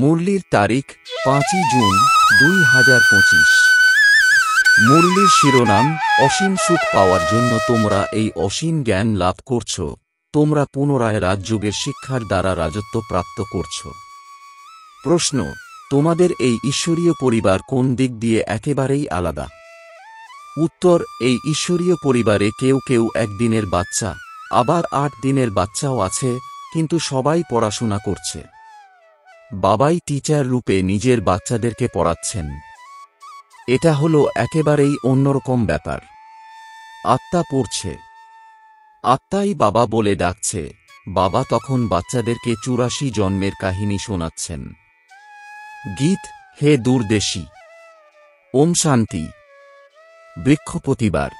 মুরলির তারিখ 5ই জুন 2025। মুরলির শিরোনাম, অসীম সুখ পাওয়ার জন্য তোমরা এই অসীম জ্ঞান লাভ করছ, তোমরা পুনরায় রাজযোগের শিক্ষার দ্বারা রাজত্ব প্রাপ্ত করছ। প্রশ্ন, তোমাদের এই ঈশ্বরীয় পরিবার কোন দিক দিয়ে একেবারেই আলাদা? উত্তর, এই ঈশ্বরীয় পরিবারে কেউ কেউ একদিনের বাচ্চা, আবার 8 দিনের বাচ্চাও আছে, কিন্তু সবাই পড়াশোনা করছে। বাবাই টিচার রূপে নিজের বাচ্চাদেরকে পড়াচ্ছেন। এটা হলো একেবারেই অন্যরকম ব্যাপার। আত্মা পড়ছে, আত্মাই বাবা বলে ডাকছে। বাবা তখন বাচ্চাদেরকে 84 জন্মের কাহিনী শোনাচ্ছেন। গীত, হে দূরদেশী, ওম শান্তি। বৃক্ষপতিবার,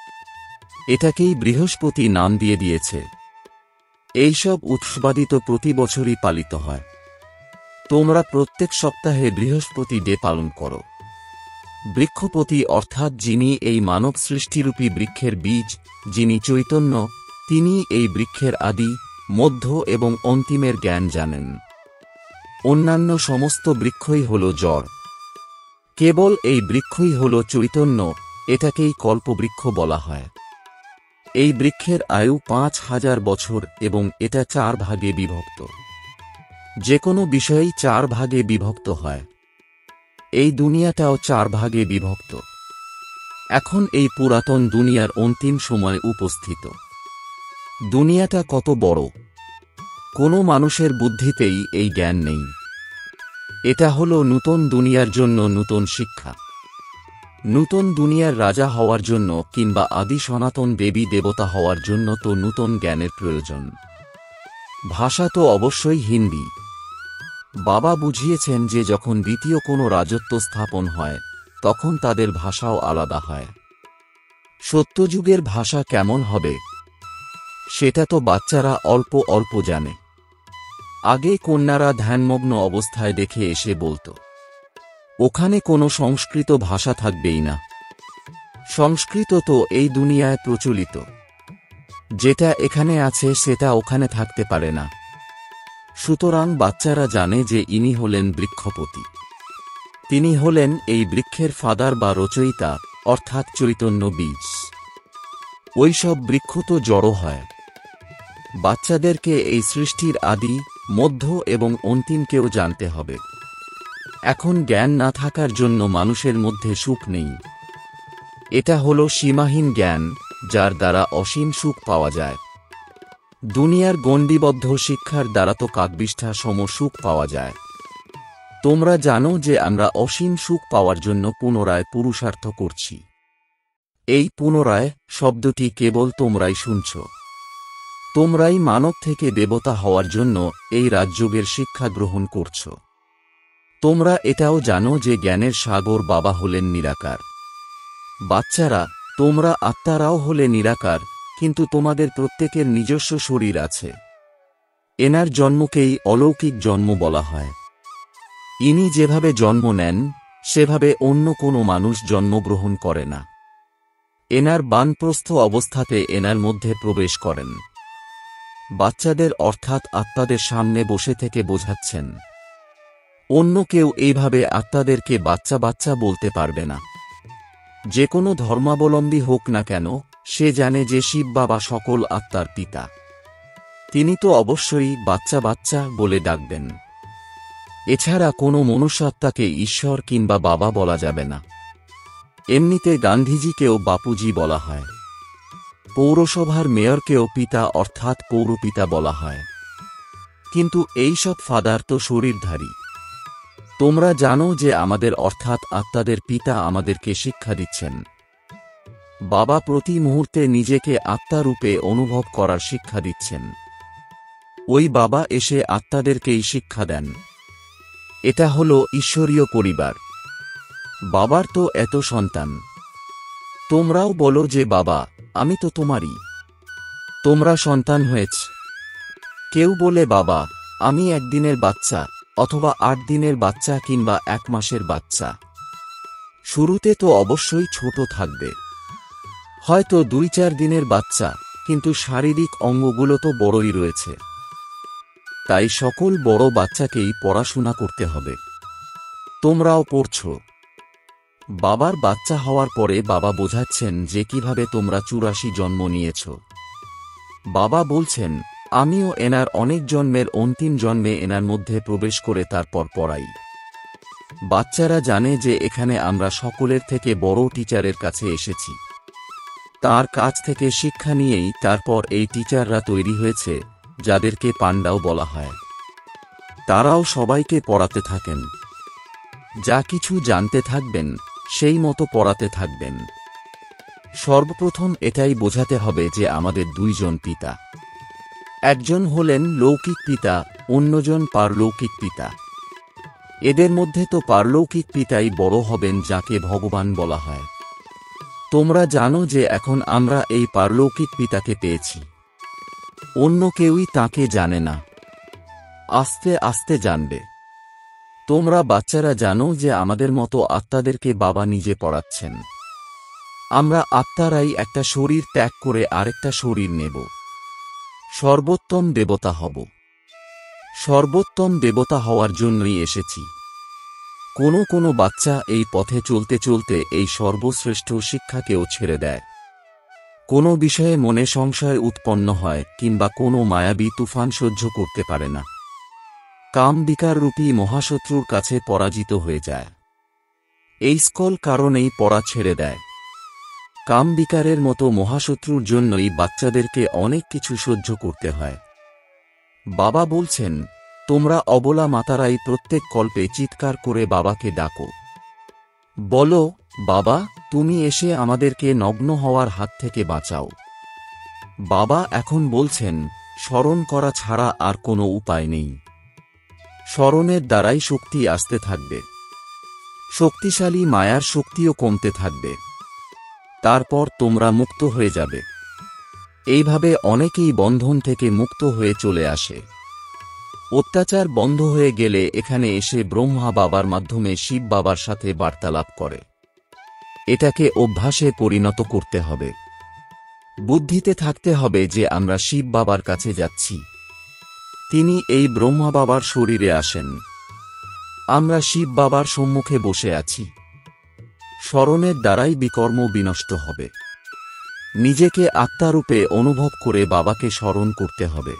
এটাকেই বৃহস্পতি নাম দিয়ে দিয়েছে। এইসব উৎসবাদিত প্রতি বছরই পালিত হয়। তোমরা প্রত্যেক সপ্তাহে বৃহস্পতি ডে পালন করো। বৃক্ষপতি অর্থাৎ যিনি এই মানব সৃষ্টিরূপী বৃক্ষের বীজ, যিনি চৈতন্য, তিনি এই বৃক্ষের আদি, মধ্য এবং অন্তিমের জ্ঞান জানেন। অন্যান্য সমস্ত বৃক্ষই হল জড়, কেবল এই বৃক্ষই হল চৈতন্য। এটাকেই কল্পবৃক্ষ বলা হয়। এই বৃক্ষের আয়ু 5000 বছর এবং এটা 4 ভাগে বিভক্ত। যে কোনো বিষয়েই 4 ভাগে বিভক্ত হয়। এই দুনিয়াটাও 4 ভাগে বিভক্ত। এখন এই পুরাতন দুনিয়ার অন্তিম সময় উপস্থিত। দুনিয়াটা কত বড়, কোনো মানুষের বুদ্ধিতেই এই জ্ঞান নেই। এটা হলো নূতন দুনিয়ার জন্য নূতন শিক্ষা। নূতন দুনিয়ার রাজা হওয়ার জন্য কিংবা আদি সনাতন দেবী দেবতা হওয়ার জন্য তো নূতন জ্ঞানের প্রয়োজন। ভাষা তো অবশ্যই হিন্দি। বাবা বুঝিয়েছেন যে যখন দ্বিতীয় কোনো রাজত্ব স্থাপন হয়, তখন তাদের ভাষাও আলাদা হয়। সত্যযুগের ভাষা কেমন হবে, সেটা তো বাচ্চারা অল্প অল্প জানে। আগে কন্যারা ধ্যানমগ্ন অবস্থায় দেখে এসে বলত, ওখানে কোনো সংস্কৃত ভাষা থাকবেই না। সংস্কৃত তো এই দুনিয়ায় প্রচলিত, যেটা এখানে আছে সেটা ওখানে থাকতে পারে না। সুতরাং বাচ্চারা জানে যে ইনি হলেন বৃক্ষপতি। তিনি হলেন এই বৃক্ষের ফাদার বা রচয়িতা, অর্থাৎ চৈতন্য বীজ। ওইসব বৃক্ষ তো জড়ো হয়। বাচ্চাদেরকে এই সৃষ্টির আদি, মধ্য এবং অন্তিমকেও জানতে হবে। এখন জ্ঞান না থাকার জন্য মানুষের মধ্যে সুখ নেই। এটা হলো সীমাহীন জ্ঞান, যার দ্বারা অসীম সুখ পাওয়া যায়। দুনিয়ার গণ্ডিবদ্ধ শিক্ষার দ্বারা তো কাকবিষ্ঠা সম সুখ পাওয়া যায়। তোমরা জানো যে আমরা অসীম সুখ পাওয়ার জন্য পুনরায় পুরুষার্থ করছি। এই পুনরায় শব্দটি কেবল তোমরাই শুনছ। তোমরাই মানব থেকে দেবতা হওয়ার জন্য এই রাজযোগের শিক্ষা গ্রহণ করছ। তোমরা এটাও জানো যে জ্ঞানের সাগর বাবা হলেন নিরাকার। বাচ্চারা, তোমরা আত্মারাও হলে নিরাকার, কিন্তু তোমাদের প্রত্যেকের নিজস্ব শরীর আছে। এনার জন্মকেই অলৌকিক জন্ম বলা হয়। ইনি যেভাবে জন্ম নেন, সেভাবে অন্য কোনো মানুষ জন্মগ্রহণ করে না। এনার বানপ্রস্থ অবস্থাতে এনার মধ্যে প্রবেশ করেন। বাচ্চাদের অর্থাৎ আত্মাদের সামনে বসে থেকে বোঝাচ্ছেন। অন্য কেউ এইভাবে আত্মাদেরকে বাচ্চা বাচ্চা বলতে পারবে না। যে কোনো ধর্মাবলম্বী হোক না কেন, সে জানে যে শিব বাবা সকল আত্মার পিতা। তিনি তো অবশ্যই বাচ্চা বাচ্চা বলে ডাকবেন। এছাড়া কোনো মনুষ্যাত্মাকে ঈশ্বর কিংবা বাবা বলা যাবে না। এমনিতে গান্ধীজিকেও বাপুজি বলা হয়। পৌরসভার মেয়রকেও পিতা অর্থাৎ পৌরপিতা বলা হয়। কিন্তু এইসব ফাদার তো শরীরধারী। তোমরা জানো যে আমাদের অর্থাৎ আত্মাদের পিতা আমাদেরকে শিক্ষা দিচ্ছেন। বাবা প্রতি মুহূর্তে নিজেকে আত্মারূপে অনুভব করার শিক্ষা দিচ্ছেন। ওই বাবা এসে আত্মাদেরকেই শিক্ষা দেন। এটা হলো ঈশ্বরীয় পরিবার। বাবার তো এত সন্তান। তোমরাও বলো যে বাবা, আমি তো তোমারই। তোমরা সন্তান হয়েছ। কেউ বলে বাবা, আমি 1 দিনের বাচ্চা, অথবা 8 দিনের বাচ্চা কিংবা 1 মাসের বাচ্চা। শুরুতে তো অবশ্যই ছোট থাকবে, হয়তো 2-4 দিনের বাচ্চা, কিন্তু শারীরিক অঙ্গগুলো তো বড়ই রয়েছে। তাই সকল বড় বাচ্চাকেই পড়াশোনা করতে হবে। তোমরাও পড়ছো। বাবার বাচ্চা হওয়ার পরে বাবা বোঝাচ্ছেন যে কিভাবে তোমরা 84 জন্ম নিয়েছ। বাবা বলছেন, আমিও এনার অনেক জন্মের অন্তিম জন্মে এনার মধ্যে প্রবেশ করে তারপর পড়াই। বাচ্চারা জানে যে এখানে আমরা সকলের থেকে বড় টিচারের কাছে এসেছি। তার কাছ থেকে শিক্ষা নিয়েই তারপর এই টিচাররা তৈরি হয়েছে, যাদেরকে পান্ডাও বলা হয়। তারাও সবাইকে পড়াতে থাকেন। যা কিছু জানতে থাকবেন সেই মতো পড়াতে থাকবেন। সর্বপ্রথম এটাই বোঝাতে হবে যে আমাদের দুইজন পিতা। একজন হলেন লৌকিক পিতা, অন্যজন পারলৌকিক পিতা। এদের মধ্যে তো পারলৌকিক পিতাই বড় হবেন, যাকে ভগবান বলা হয়। তোমরা জানো যে এখন আমরা এই পারলৌকিক পিতাকে পেয়েছি। অন্য কেউই তাকে জানে না। আস্তে আস্তে জানবে। তোমরা বাচ্চারা জানো যে আমাদের মতো আত্মাদেরকে বাবা নিজে পড়াচ্ছেন। আমরা আত্মারাই একটা শরীর ত্যাগ করে আরেকটা শরীর নেব। সর্বোত্তম দেবতা হব। সর্বোত্তম দেবতা হওয়ার জন্যই এসেছি। কোনো কোনো বাচ্চা এই পথে চলতে চলতে এই সর্বশ্রেষ্ঠ শিক্ষাকেও ছেড়ে দেয়। কোনো বিষয়ে মনে সংশয় উৎপন্ন হয় কিংবা কোনো মায়াবী তুফান সহ্য করতে পারে না। কাম বিকাররূপী মহাশত্রুর কাছে পরাজিত হয়ে যায়। এই সকল কারণেই পড়া ছেড়ে দেয়। কাম বিকারের মতো মহাশত্রুর জন্যই বাচ্চাদেরকে অনেক কিছু সহ্য করতে হয়। বাবা বলছেন, তোমরা অবলা মাতারাই প্রত্যেক কল্পে চিৎকার করে বাবাকে ডাকো। বলো, বাবা, তুমি এসে আমাদেরকে নগ্ন হওয়ার হাত থেকে বাঁচাও। বাবা এখন বলছেন, স্মরণ করা ছাড়া আর কোনো উপায় নেই। স্মরণের দ্বারাই শক্তি আসতে থাকবে। শক্তিশালী মায়ার শক্তিও কমতে থাকবে। তারপর তোমরা মুক্ত হয়ে যাবে। এইভাবে অনেকেই বন্ধন থেকে মুক্ত হয়ে চলে আসে। অত্যাচার বন্ধ হয়ে গেলে এখানে এসে ব্রহ্মা বাবার মাধ্যমে শিব বাবার সাথে বার্তালাপ করে। এটাকে অভ্যাসে পরিণত করতে হবে। বুদ্ধিতে থাকতে হবে যে আমরা শিব বাবার কাছে যাচ্ছি। তিনি এই ব্রহ্মা বাবার শরীরে আসেন। আমরা শিব বাবার সম্মুখে বসে আছি। স্মরণের দ্বারাই বিকর্ম বিনষ্ট হবে। নিজেকে আত্মারূপে অনুভব করে বাবাকে স্মরণ করতে হবে।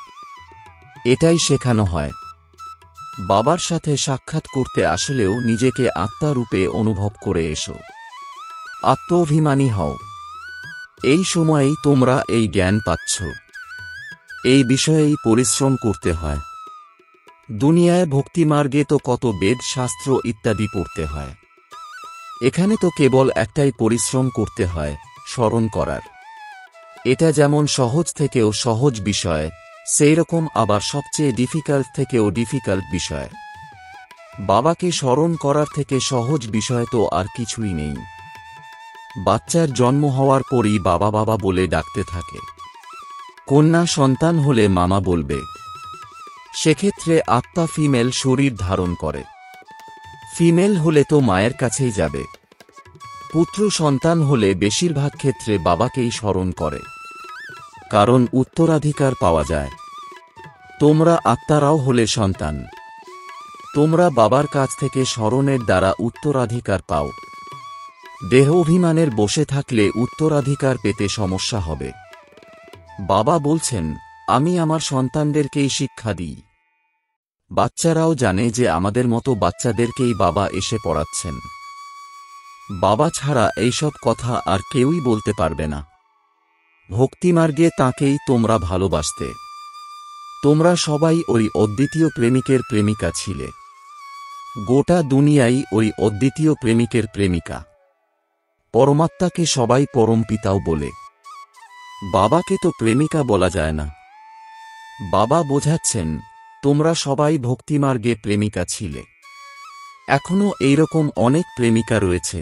এটাই শেখানো হয়। বাবার সাথে সাক্ষাৎ করতে আসলেও নিজেকে আত্মারূপে অনুভব করে এসো। আত্মাভিমানী হও। এই সময়েই তোমরা এই জ্ঞান পাচ্ছ। এই বিষয়েই পরিশ্রম করতে হয়। দুনিয়ায় ভক্তিমার্গে তো কত বেদ শাস্ত্র ইত্যাদি পড়তে হয়। এখানে তো কেবল একটাই পরিশ্রম করতে হয়, স্মরণ করার। এটা যেমন সহজ থেকেও সহজ বিষয়, সেই রকম আবার সবচেয়ে ডিফিকাল্ট থেকেও ডিফিকাল্ট বিষয়। বাবাকে স্মরণ করার থেকে সহজ বিষয় তো আর কিছুই নেই। বাচ্চার জন্ম হওয়ার পরই বাবা বাবা বলে ডাকতে থাকে। কন্যা সন্তান হলে মামা বলবে। সেক্ষেত্রে আত্মা ফিমেল শরীর ধারণ করে। ফিমেল হলে তো মায়ের কাছেই যাবে। পুত্র সন্তান হলে বেশিরভাগ ক্ষেত্রে বাবাকেই স্মরণ করে, কারণ উত্তরাধিকার পাওয়া যায়। তোমরা আত্মারাও হলে সন্তান। তোমরা বাবার কাছ থেকে স্মরণের দ্বারা উত্তরাধিকার পাও। দেহ অভিমানের বসে থাকলে উত্তরাধিকার পেতে সমস্যা হবে। বাবা বলছেন, আমি আমার সন্তানদেরকেই শিক্ষা দিই। বাচ্চারাও জানে যে আমাদের মতো বাচ্চাদেরকেই বাবা এসে পড়াচ্ছেন। বাবা ছাড়া এইসব কথা আর কেউই বলতে পারবে না। ভক্তিমার্গে তাঁকেই তোমরা ভালোবাসতে। তোমরা সবাই ওই অদ্বিতীয় প্রেমিকের প্রেমিকা ছিলে। গোটা দুনিয়াই ওই অদ্বিতীয় প্রেমিকের প্রেমিকা। পরমাত্মাকে সবাই পরম পিতাও বলে। বাবাকে তো প্রেমিকা বলা যায় না। বাবা বোঝাচ্ছেন, তোমরা সবাই ভক্তিমার্গে প্রেমিকা ছিলে। এখনো এইরকম অনেক প্রেমিকা রয়েছে।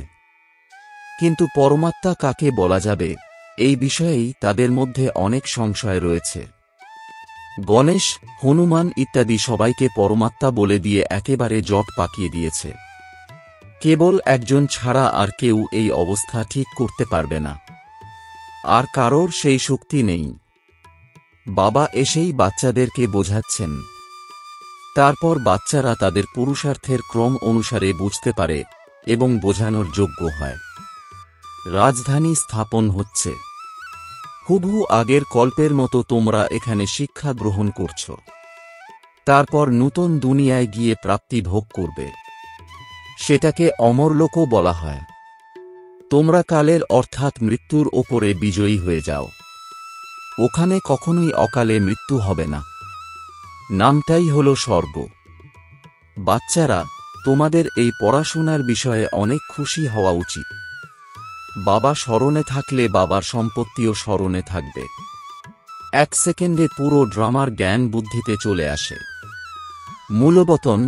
কিন্তু পরমাত্মা কাকে বলা যাবে, এই বিষয়েই তাদের মধ্যে অনেক সংশয় রয়েছে। গণেশ, হনুমান ইত্যাদি সবাইকে পরমাত্মা বলে দিয়ে একেবারে জট পাকিয়ে দিয়েছে। কেবল একজন ছাড়া আর কেউ এই অবস্থা ঠিক করতে পারবে না। আর কারোর সেই শক্তি নেই। বাবা এসেই বাচ্চাদেরকে বোঝাচ্ছেন। তারপর বাচ্চারা তাদের পুরুষার্থের ক্রম অনুসারে বুঝতে পারে এবং বোঝানোর যোগ্য হয়। রাজধানী স্থাপন হচ্ছে। হুবহু আগের কল্পের মতো তোমরা এখানে শিক্ষা গ্রহণ করছ। তারপর নূতন দুনিয়ায় গিয়ে প্রাপ্তি ভোগ করবে। সেটাকে অমরলোকও বলা হয়। তোমরা কালের অর্থাৎ মৃত্যুর ওপরে বিজয়ী হয়ে যাও। ওখানে কখনোই অকালে মৃত্যু হবে না। নামটাই হল স্বর্গ। বাচ্চারা, তোমাদের এই পড়াশোনার বিষয়ে অনেক খুশি হওয়া উচিত। বাবা স্মরণে থাকলে বাবার সম্পত্তিও স্মরণে থাকবে। 1 সেকেন্ডে পুরো ড্রামার জ্ঞান বুদ্ধিতে চলে আসে। মূলবতন,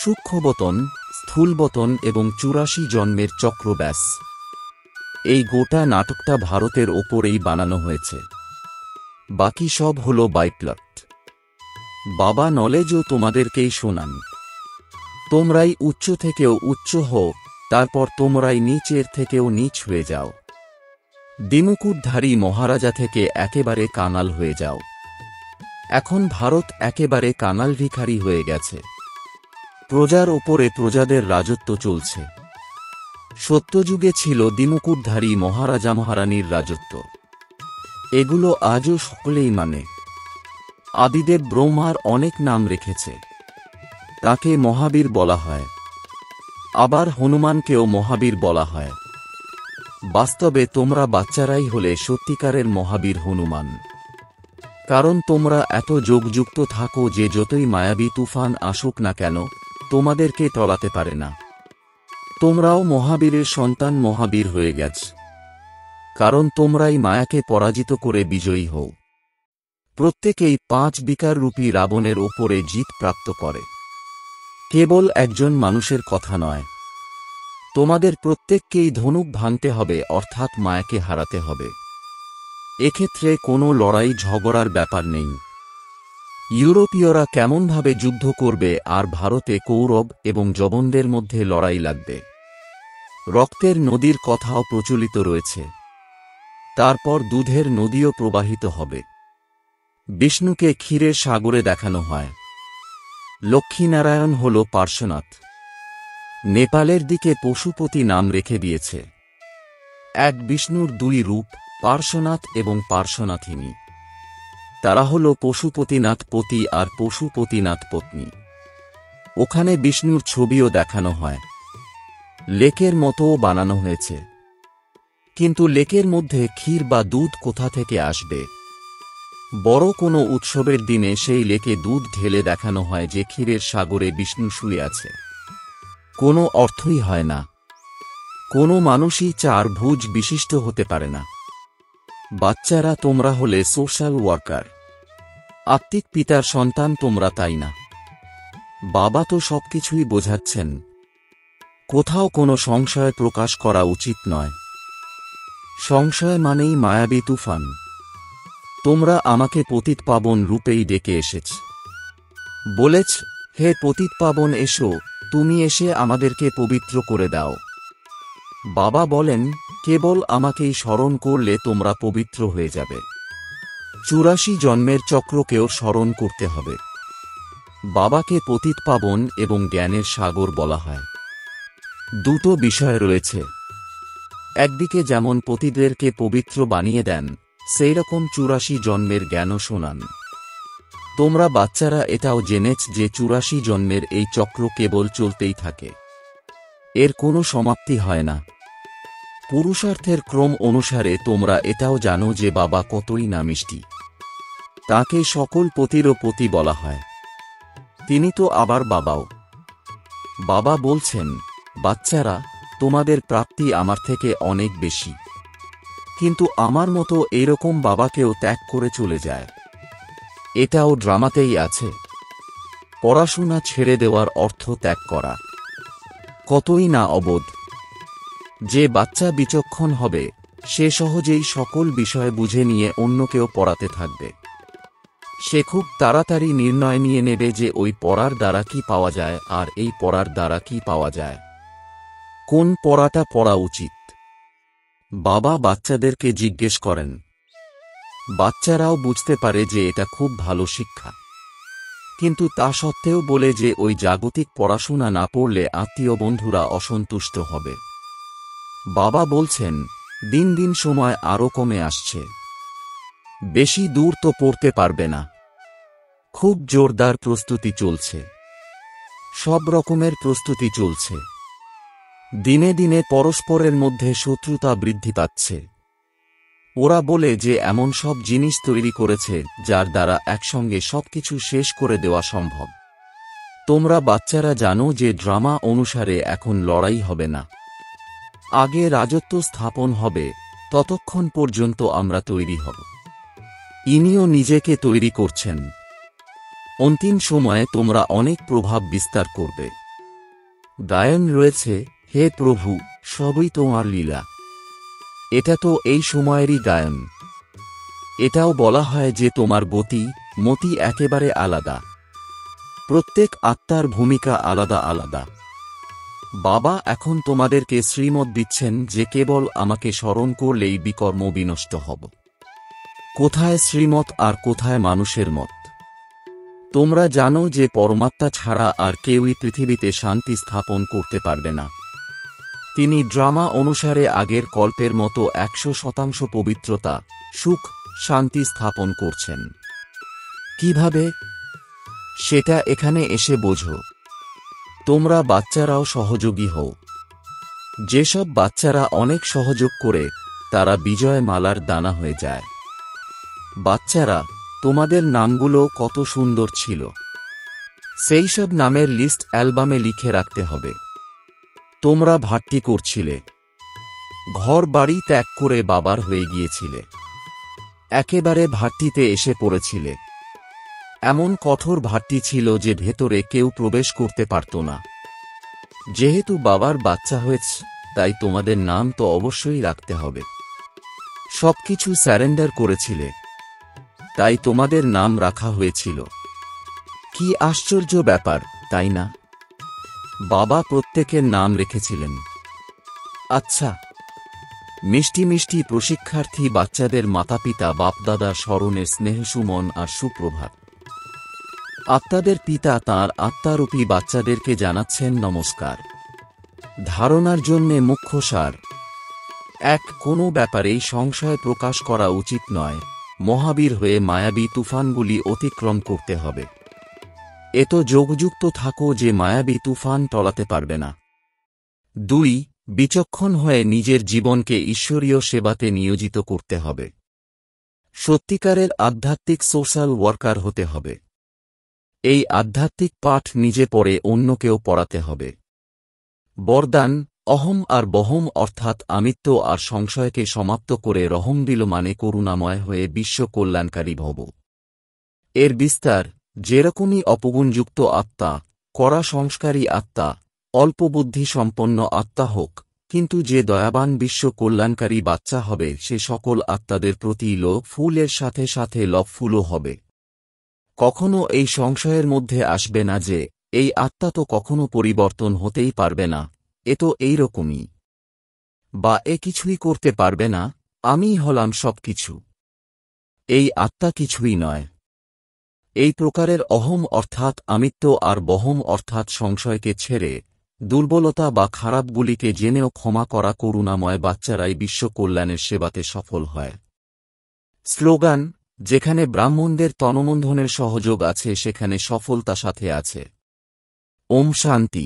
সূক্ষ্মবতন, স্থূলবতন এবং 84 জন্মের চক্র ব্যাস। এই গোটা নাটকটা ভারতের ওপরেই বানানো হয়েছে। বাকি সব হল বাইপ্লট। বাবা নলেজও তোমাদেরকেই শোনান। তোমরাই উচ্চ থেকেও উচ্চ হও, তারপর তোমরাই নিচের থেকেও নিচ হয়ে যাও। দ্বিমুকুটধারী মহারাজা থেকে একেবারে কাঙাল হয়ে যাও। এখন ভারত একেবারে কাঙাল ভিখারি হয়ে গেছে। প্রজার ওপরে প্রজাদের রাজত্ব চলছে। সত্যযুগে ছিল দ্বিমুকুটধারী মহারাজা মহারানীর রাজত্ব। এগুলো আজও সকলেই মানে। আদিদেব ব্রহ্মার অনেক নাম রেখেছে। তাকে মহাবীর বলা হয়। আবার হনুমানকেও মহাবীর বলা হয়। বাস্তবে তোমরা বাচ্চারাই হলে সত্যিকারের মহাবীর হনুমান। কারণ তোমরা এত যোগযুক্ত থাকো যে যতই মায়াবী তুফান আসুক না কেন, তোমাদেরকে টলাতে পারে না। তোমরাও মহাবীরের সন্তান, মহাবীর হয়ে গেছ। কারণ তোমরাই মায়াকে পরাজিত করে বিজয়ী হও। প্রত্যেকেই 5 বিকার রূপী রাবণের ওপরে জিত প্রাপ্ত করে। কেবল একজন মানুষের কথা নয়। তোমাদের প্রত্যেককেই ধনুক ভাঙতে হবে, অর্থাৎ মায়াকে হারাতে হবে। এক্ষেত্রে কোনো লড়াই ঝগড়ার ব্যাপার নেই। ইউরোপীয়রা কেমনভাবে যুদ্ধ করবে আর ভারতে কৌরব এবং যবনদের মধ্যে লড়াই লাগবে। রক্তের নদীর কথাও প্রচলিত রয়েছে। তারপর দুধের নদীও প্রবাহিত হবে। বিষ্ণুকে ক্ষীরের সাগরে দেখানো হয়। লক্ষ্মীনারায়ণ হল পার্শ্বনাথ। নেপালের দিকে পশুপতি নাম রেখে দিয়েছে। এক বিষ্ণুর 2 রূপ, পার্শ্বনাথ এবং পার্শ্বনাথিনী। তারা হল পশুপতিনাথ পতি আর পশুপতিনাথ পত্নী। ওখানে বিষ্ণুর ছবিও দেখানো হয়। লেকের মতোও বানানো হয়েছে। কিন্তু লেকের মধ্যে ক্ষীর বা দুধ কোথা থেকে আসবে? বড় কোনো উৎসবের দিনে সেই লেকে দুধ ঢেলে দেখানো হয় যে ক্ষীরের সাগরে বিষ্ণু শুয়ে আছে। কোনো অর্থই হয় না। কোনো মানুষই 4 ভুজ বিশিষ্ট হতে পারে না। বাচ্চারা, তোমরা হলে সোশ্যাল ওয়ার্কার। আত্মিক পিতার সন্তান তোমরা, তাই না? বাবা তো সবকিছুই বোঝাচ্ছেন। কোথাও কোনো সংশয় প্রকাশ করা উচিত নয়। সংশয় মানেই মায়াবী তুফান। তোমরা আমাকে পতিতপাবন রূপেই ডেকে এসেছ। বলেছ, হে পতিতপাবন এসো, তুমি এসে আমাদেরকে পবিত্র করে দাও। বাবা বলেন, কেবল আমাকেই স্মরণ করলে তোমরা পবিত্র হয়ে যাবে। 84 জন্মের চক্রকেও স্মরণ করতে হবে। বাবাকে পতিতপাবন এবং জ্ঞানের সাগর বলা হয়। দুটো বিষয় রয়েছে। একদিকে যেমন পতিদেরকে পবিত্র বানিয়ে দেন, সেই রকম 84 জন্মের জ্ঞানও শোনান। তোমরা বাচ্চারা এটাও জেনেছ যে 84 জন্মের এই চক্র কেবল চলতেই থাকে। এর কোনো সমাপ্তি হয় না। পুরুষার্থের ক্রম অনুসারে তোমরা এটাও জানো যে বাবা কতই না মিষ্টি। তাকে সকল পতিরও পতি বলা হয়। তিনি তো আবার বাবাও। বাবা বলছেন, বাচ্চারা, তোমাদের প্রাপ্তি আমার থেকে অনেক বেশি। কিন্তু আমার মতো এরকম বাবাকেও ত্যাগ করে চলে যায়। এটাও ড্রামাতেই আছে। পড়াশোনা ছেড়ে দেওয়ার অর্থ ত্যাগ করা। কতই না অবোধ। যে বাচ্চা বিচক্ষণ হবে, সে সহজেই সকল বিষয় বুঝে নিয়ে অন্যকেও পড়াতে থাকবে। সে খুব তাড়াতাড়ি নির্ণয় নিয়ে নেবে যে ওই পড়ার দ্বারা কি পাওয়া যায় আর এই পড়ার দ্বারা কি পাওয়া যায়। কোন পড়াটা পড়া উচিত? বাবা বাচ্চাদেরকে জিজ্ঞেস করেন। বাচ্চারাও বুঝতে পারে যে এটা খুব ভালো শিক্ষা। কিন্তু তা সত্ত্বেও বলে যে ওই জাগতিক পড়াশোনা না পড়লে আত্মীয় বন্ধুরা অসন্তুষ্ট হবে। বাবা বলছেন দিন দিন সময় আরও কমে আসছে, বেশি দূর তো পড়তে পারবে না। খুব জোরদার প্রস্তুতি চলছে, সব রকমের প্রস্তুতি চলছে। দিনে দিনে পরস্পরের মধ্যে শত্রুতা বৃদ্ধি পাচ্ছে। ওরা বলে যে এমন সব জিনিস তৈরি করেছে যার দ্বারা একসঙ্গে সবকিছু শেষ করে দেওয়া সম্ভব। তোমরা বাচ্চারা জানো যে ড্রামা অনুসারে এখন লড়াই হবে না, আগে রাজত্ব স্থাপন হবে। ততক্ষণ পর্যন্ত আমরা তৈরি হব। ইনিও নিজেকে তৈরি করছেন। অন্তিম সময়ে তোমরা অনেক প্রভাব বিস্তার করবে। গায়ন রয়েছে, হে প্রভু, সবই তোমার লীলা। এটা তো এই সময়েরই গায়ন। এটাও বলা হয় যে তোমার গতি মতি একেবারে আলাদা। প্রত্যেক আত্মার ভূমিকা আলাদা আলাদা। বাবা এখন তোমাদেরকে শ্রীমত দিচ্ছেন যে কেবল আমাকে স্মরণ করলেই বিকর্ম বিনষ্ট হব। কোথায় শ্রীমত আর কোথায় মানুষের মত? তোমরা জানো যে পরমাত্মা ছাড়া আর কেউই পৃথিবীতে শান্তি স্থাপন করতে পারবে না। তিনি ড্রামা অনুসারে আগের কল্পের মতো 100% পবিত্রতা, সুখ, শান্তি স্থাপন করছেন। কিভাবে? সেটা এখানে এসে বোঝো। তোমরা বাচ্চারাও সহযোগী হও। যেসব বাচ্চারা অনেক সহযোগ করে তারা বিজয় মালার দানা হয়ে যায়। বাচ্চারা, তোমাদের নামগুলো কত সুন্দর ছিল। সেই সব নামের লিস্ট অ্যালবামে লিখে রাখতে হবে। তোমরা ভাট্টি করছিলে, ঘর বাড়ি ত্যাগ করে বাবার হয়ে গিয়েছিলে, একেবারে ভাট্টিতে এসে পড়েছিলে। এমন কঠোর ভাট্টি ছিল যে ভেতরে কেউ প্রবেশ করতে পারত না। যেহেতু বাবার বাচ্চা হয়েছে, তাই তোমাদের নাম তো অবশ্যই রাখতে হবে। সবকিছু স্যারেন্ডার করেছিলে, তাই তোমাদের নাম রাখা হয়েছিল। কি আশ্চর্য ব্যাপার, তাই না? বাবা প্রত্যেকের নাম রেখেছিলেন। আচ্ছা, মিষ্টি মিষ্টি প্রশিক্ষার্থী বাচ্চাদের মাতাপিতা বাপদাদার স্মরণে স্নেহসুমন আর সুপ্রভাত। আত্মাদের পিতা তাঁর আত্মারূপী বাচ্চাদেরকে জানাচ্ছেন নমস্কার। ধারণার জন্যে মুখ্য সার। কোনো ব্যাপারেই সংশয় প্রকাশ করা উচিত নয়। মহাবীর হয়ে মায়াবী তুফানগুলি অতিক্রম করতে হবে। এত যোগযুক্ত থাকো যে মায়াবী তুফান টলাতে পারবে না। 2. বিচক্ষণ হয়ে নিজের জীবনকে ঈশ্বরীয় সেবাতে নিয়োজিত করতে হবে। সত্যিকারের আধ্যাত্মিক সোশ্যাল ওয়ার্কার হতে হবে। এই আধ্যাত্মিক পাঠ নিজে পড়ে অন্যকেও পড়াতে হবে। বরদান, অহম আর বহম অর্থাৎ আমিত্ব আর সংশয়কে সমাপ্ত করে রহম দিল মানে করুণাময় হয়ে বিশ্ব কল্যাণকারী ভব। এর বিস্তার, যেরকমই অপগুণযুক্ত আত্মা, কড়া সংস্কারী আত্মা, অল্প বুদ্ধি সম্পন্ন আত্মা হোক, কিন্তু যে দয়াবান বিশ্ব কল্যাণকারী বাচ্চা হবে সে সকল আত্মাদের প্রতি লোভ ফুলের সাথে সাথে লবফুলও হবে। কখনো এই সংশয়ের মধ্যে আসবে না যে এই আত্মা তো কখনো পরিবর্তন হতেই পারবে না, এ তো এইরকমই, বা এ কিছুই করতে পারবে না, আমিই হলাম সবকিছু। এই আত্মা কিছুই নয়। এই প্রকারের অহম অর্থাৎ আমিত্ব আর বহম অর্থাৎ সংশয়কে ছেড়ে দুর্বলতা বা খারাপগুলিকে জেনেও ক্ষমা করা করুণাময় বাচ্চারাই বিশ্ব কল্যাণের সেবাতে সফল হয়। স্লোগান, যেখানে ব্রাহ্মণদের তনমন্ধনের সহযোগ আছে সেখানে সফলতা সাথে আছে। ওম শান্তি।